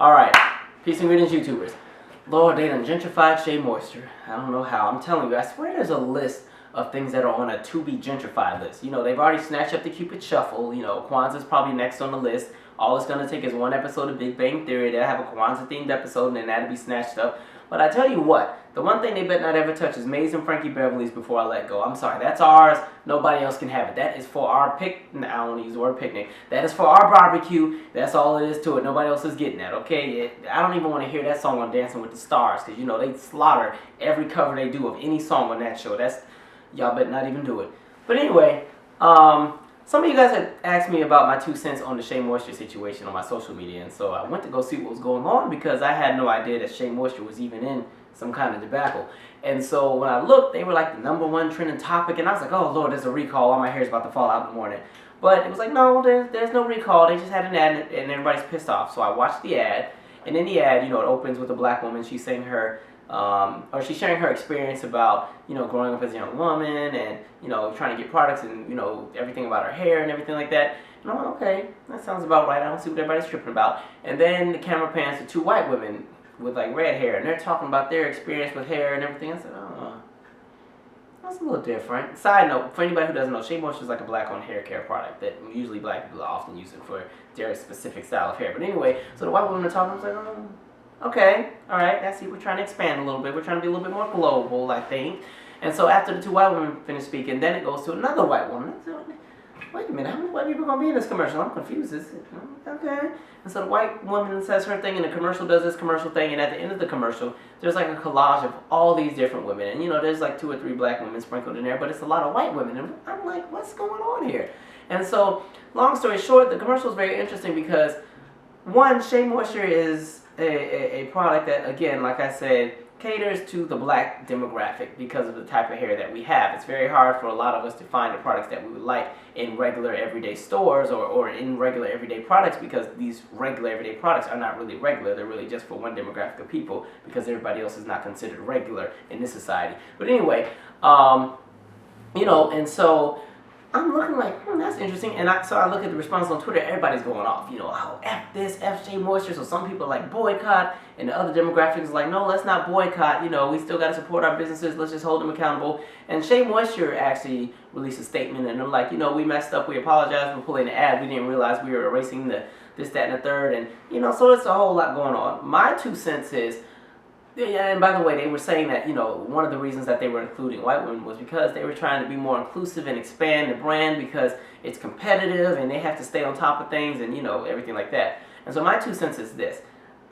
Alright, peace and greetings, YouTubers. Lord, they done gentrified Shea Moisture. I don't know how. I'm telling you, I swear there's a list of things that are on a to be gentrified list. You know, they've already snatched up the Cupid Shuffle. You know, Kwanzaa's probably next on the list. All it's going to take is one episode of Big Bang Theory. They'll have a Kwanzaa-themed episode, and then that'll be snatched up. But I tell you what, the one thing they better not ever touch is Maze and Frankie Beverly's Before I Let Go. I'm sorry, that's ours. Nobody else can have it. That is for our I don't want to use the word picnic. That is for our barbecue. That's all it is to it. Nobody else is getting that, okay? I don't even want to hear that song on Dancing with the Stars, because, you know, they slaughter every cover they do of any song on that show. Y'all better not even do it. But anyway, some of you guys had asked me about my 2 cents on the Shea Moisture situation on my social media, and so I went to go see what was going on because I had no idea that Shea Moisture was even in some kind of debacle. And so when I looked, they were like the #1 trending topic, and I was like, oh Lord, there's a recall. All my hair is about to fall out in the morning. But it was like, no, there's no recall. They just had an ad, and everybody's pissed off. So I watched the ad, and in the ad, you know, it opens with a black woman. She's saying she's sharing her experience about, you know, growing up as a young woman and, you know, trying to get products and, you know, everything about her hair and everything like that. And I'm like, okay, that sounds about right. I don't see what everybody's tripping about. And then the camera pans to 2 white women with like red hair, and they're talking about their experience with hair and everything. I said, oh, that's a little different. Side note, for anybody who doesn't know, Shea Moisture is like a black-owned hair care product that usually black people often use it for their specific style of hair. But anyway, so the white women are talking. I was like, oh, okay, all right. I see. We're trying to expand a little bit. We're trying to be a little bit more global, I think. And so after the 2 white women finish speaking, then it goes to another white woman. Wait a minute, how many white people are going to be in this commercial? I'm confused. Okay. And so the white woman says her thing, and the commercial does this commercial thing, and at the end of the commercial, there's like a collage of all these different women. And, you know, there's like 2 or 3 black women sprinkled in there, but it's a lot of white women. And I'm like, what's going on here? And so, long story short, the commercial is very interesting because, one, Shea Moisture is a product that, again, like I said, caters to the black demographic because of the type of hair that we have. It's very hard for a lot of us to find the products that we would like in regular everyday stores or in regular everyday products, because these regular everyday products are not really regular. They're really just for one demographic of people because everybody else is not considered regular in this society. But anyway, you know, and so I'm looking like, that's interesting. And so I look at the response on Twitter, everybody's going off. You know, oh, F this, F Shea Moisture. So some people are like, boycott. And the other demographics are like, no, let's not boycott. You know, we still got to support our businesses. Let's just hold them accountable. And Shea Moisture actually released a statement. And they're like, you know, we messed up. We apologize for pulling the ad. We didn't realize we were erasing this, that, and the third. And, you know, so it's a whole lot going on. My 2 cents is, yeah, and by the way, they were saying that, you know, one of the reasons that they were including white women was because they were trying to be more inclusive and expand the brand because it's competitive and they have to stay on top of things and, you know, everything like that. And so my 2 cents is this.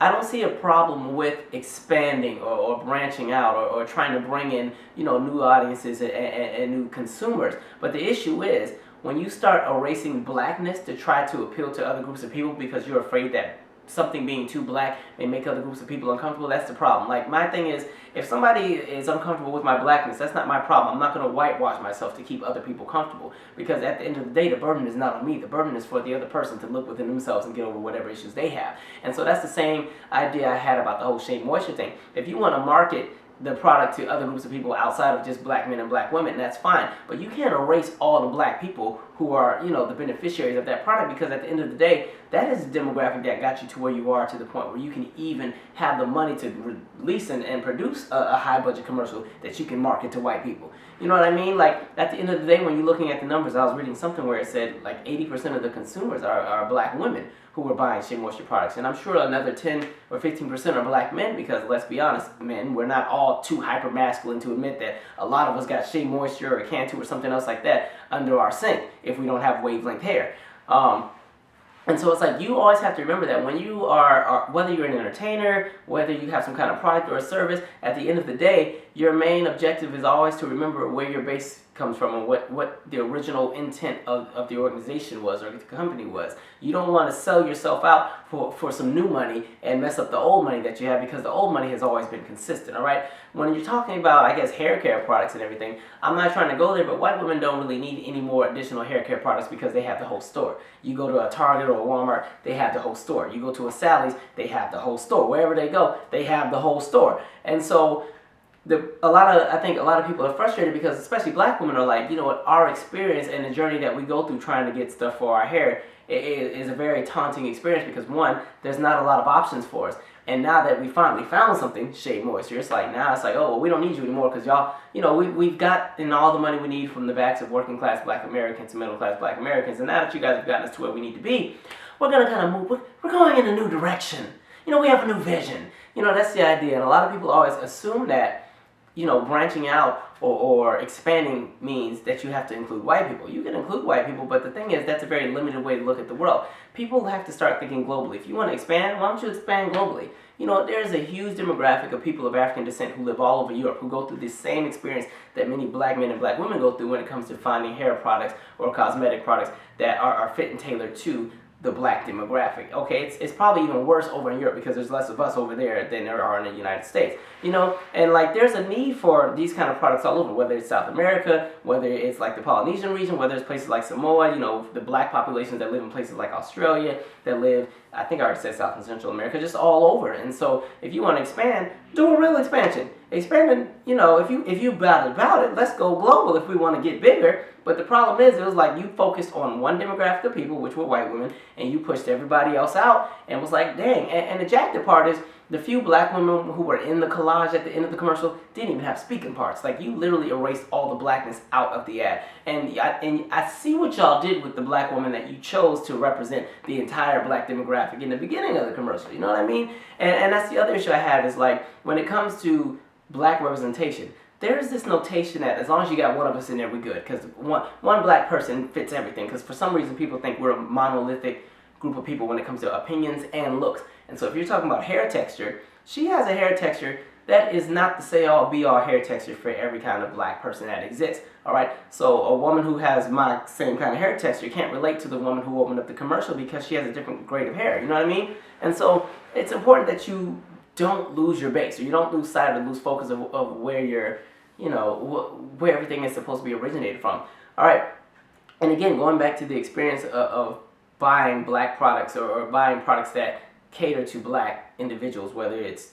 I don't see a problem with expanding or branching out or trying to bring in, you know, new audiences and new consumers. But the issue is when you start erasing blackness to try to appeal to other groups of people because you're afraid that something being too black may make other groups of people uncomfortable, that's the problem. Like, my thing is, if somebody is uncomfortable with my blackness, that's not my problem. I'm not going to whitewash myself to keep other people comfortable, because at the end of the day, the burden is not on me. The burden is for the other person to look within themselves and get over whatever issues they have. And so that's the same idea I had about the whole Shea Moisture thing. If you want to market the product to other groups of people outside of just black men and black women, that's fine. But you can't erase all the black people who are, you know, the beneficiaries of that product, because at the end of the day, that is the demographic that got you to where you are, to the point where you can even have the money to release and produce a high budget commercial that you can market to white people. You know what I mean? Like, at the end of the day, when you're looking at the numbers, I was reading something where it said like 80% of the consumers are black women who were buying Shea Moisture products. And I'm sure another 10 or 15% are black men, because let's be honest, men, we're not all too hyper masculine to admit that a lot of us got Shea Moisture or Cantu or something else like that under our sink if we don't have wavelength hair. And so it's like, you always have to remember that when you are, whether you're an entertainer, whether you have some kind of product or a service, at the end of the day, your main objective is always to remember where your base comes from and what the original intent of the organization was or the company was. You don't want to sell yourself out for some new money and mess up the old money that you have, because the old money has always been consistent, all right? When you're talking about, I guess, hair care products and everything, I'm not trying to go there, but white women don't really need any more additional hair care products because they have the whole store. You go to a Target or a Walmart, they have the whole store. You go to a Sally's, they have the whole store. Wherever they go, they have the whole store. And so I think a lot of people are frustrated because, especially black women, are like, you know what, our experience and the journey that we go through trying to get stuff for our hair is a very taunting experience because one, there's not a lot of options for us. And now that we finally found something, Shea Moisture, it's like, oh, well, we don't need you anymore because y'all, we've gotten all the money we need from the backs of working class black Americans and middle class black Americans. And now that you guys have gotten us to where we need to be, we're going to kind of move, we're going in a new direction. We have a new vision. That's the idea. And a lot of people always assume that, branching out or expanding means that you have to include white people. You can include white people, but the thing is, that's a very limited way to look at the world. People have to start thinking globally. If you want to expand, why don't you expand globally? There's a huge demographic of people of African descent who live all over Europe, who go through the same experience that many black men and black women go through when it comes to finding hair products or cosmetic products that are fit and tailored to the black demographic. Okay, it's probably even worse over in Europe because there's less of us over there than there are in the United States. And like there's a need for these kind of products all over, whether it's South America, whether it's like the Polynesian region, whether it's places like Samoa, the black populations that live in places like Australia, that live, I think I already said South and Central America, just all over. And so if you want to expand, do a real expansion. Expanding, if you about it, let's go global if we want to get bigger. But the problem is, it was like you focused on one demographic of people, which were white women, and you pushed everybody else out, and was like, dang. And the jacked part is, the few black women who were in the collage at the end of the commercial didn't even have speaking parts. Like, you literally erased all the blackness out of the ad. And I see what y'all did with the black woman that you chose to represent the entire black demographic in the beginning of the commercial. You know what I mean? And that's the other issue I have is, like, when it comes to black representation, there's this notation that as long as you got one of us in there, we're good. Because one black person fits everything. Because for some reason, people think we're a monolithic group of people when it comes to opinions and looks. And so if you're talking about hair texture, she has a hair texture that is not the say-all, be-all hair texture for every kind of black person that exists. All right? So a woman who has my same kind of hair texture can't relate to the woman who opened up the commercial because she has a different grade of hair. You know what I mean? And so it's important that you don't lose your base, or you don't lose sight or lose focus of where you're, where everything is supposed to be originated from. All right? And again, going back to the experience of buying black products or buying products that cater to black individuals, whether it's,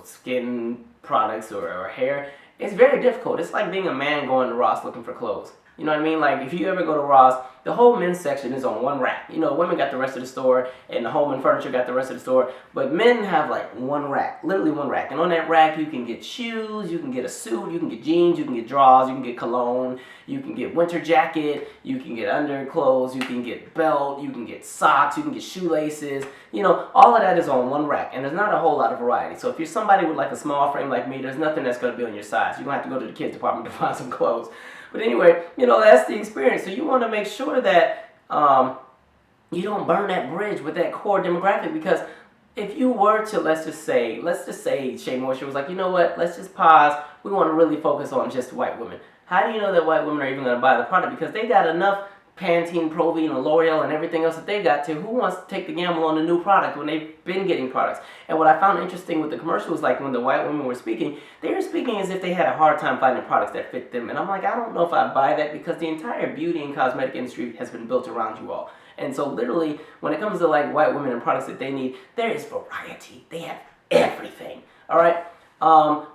skin products or hair, it's very difficult. It's like being a man going to Ross looking for clothes. You know what I mean? Like, if you ever go to Ross, the whole men's section is on one rack. Women got the rest of the store, and the home and furniture got the rest of the store. But men have, like, one rack, literally one rack. And on that rack, you can get shoes, you can get a suit, you can get jeans, you can get drawers, you can get cologne, you can get winter jacket, you can get underclothes, you can get belt, you can get socks, you can get shoelaces. All of that is on one rack, and there's not a whole lot of variety. So if you're somebody with, like, a small frame like me, there's nothing that's going to be on your size. You're going to have to go to the kids department to find some clothes. But anyway, that's the experience. So you want to make sure that you don't burn that bridge with that core demographic, because if you were to, let's just say Shea Moisture was like, you know what, let's just pause. We want to really focus on just white women. How do you know that white women are even going to buy the product? Because they got enough Pantene, Provine, and L'Oreal and everything else that they got to. Who wants to take the gamble on a new product when they've been getting products? And what I found interesting with the commercial was, like, when the white women were speaking, they were speaking as if they had a hard time finding products that fit them. And I'm like, I don't know if I buy that, because the entire beauty and cosmetic industry has been built around you all. And so literally, when it comes to, like, white women and products that they need, there is variety. They have everything. All right?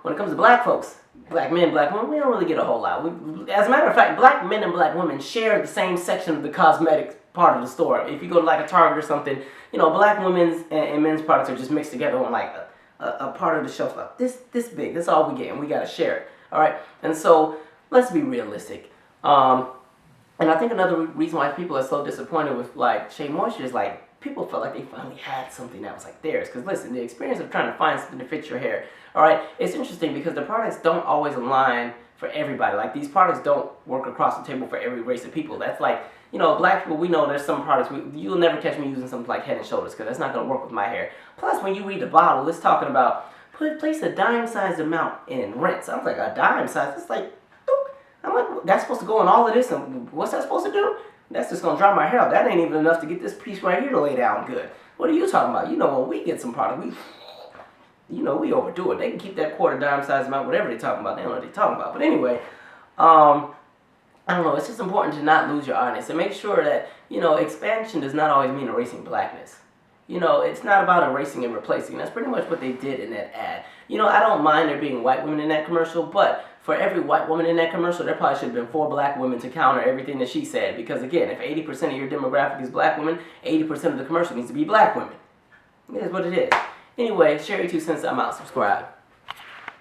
When it comes to black folks, black men, black women, we don't really get a whole lot. As a matter of fact, black men and black women share the same section of the cosmetics part of the store. If you go to, like, a Target or something, black women's and men's products are just mixed together on, like, a part of the shelf like this big. That's all we get, and we got to share it. All right? And so let's be realistic. And I think another reason why people are so disappointed with, like, Shea Moisture is, like, people felt like they finally had something that was like theirs. Because listen, the experience of trying to find something to fit your hair, all right, it's interesting because the products don't always align for everybody. Like, these products don't work across the table for every race of people. That's like, black people, we know there's some products, you'll never catch me using something like Head and Shoulders, because that's not going to work with my hair. Plus, when you read the bottle, it's talking about place a dime-sized amount in rinse. I was like, a dime size? It's like, I'm like, that's supposed to go in all of this, and what's that supposed to do? That's just going to dry my hair out. That ain't even enough to get this piece right here to lay down good. What are you talking about? When we get some product, we overdo it. They can keep that quarter dime size amount, whatever they're talking about. They don't know what they're talking about. But anyway, I don't know. It's just important to not lose your audience and make sure that, expansion does not always mean erasing blackness. It's not about erasing and replacing. That's pretty much what they did in that ad. I don't mind there being white women in that commercial, but for every white woman in that commercial, there probably should have been 4 black women to counter everything that she said. Because again, if 80% of your demographic is black women, 80% of the commercial needs to be black women. It is what it is. Anyway, share your 2 cents. I'm out. Subscribe.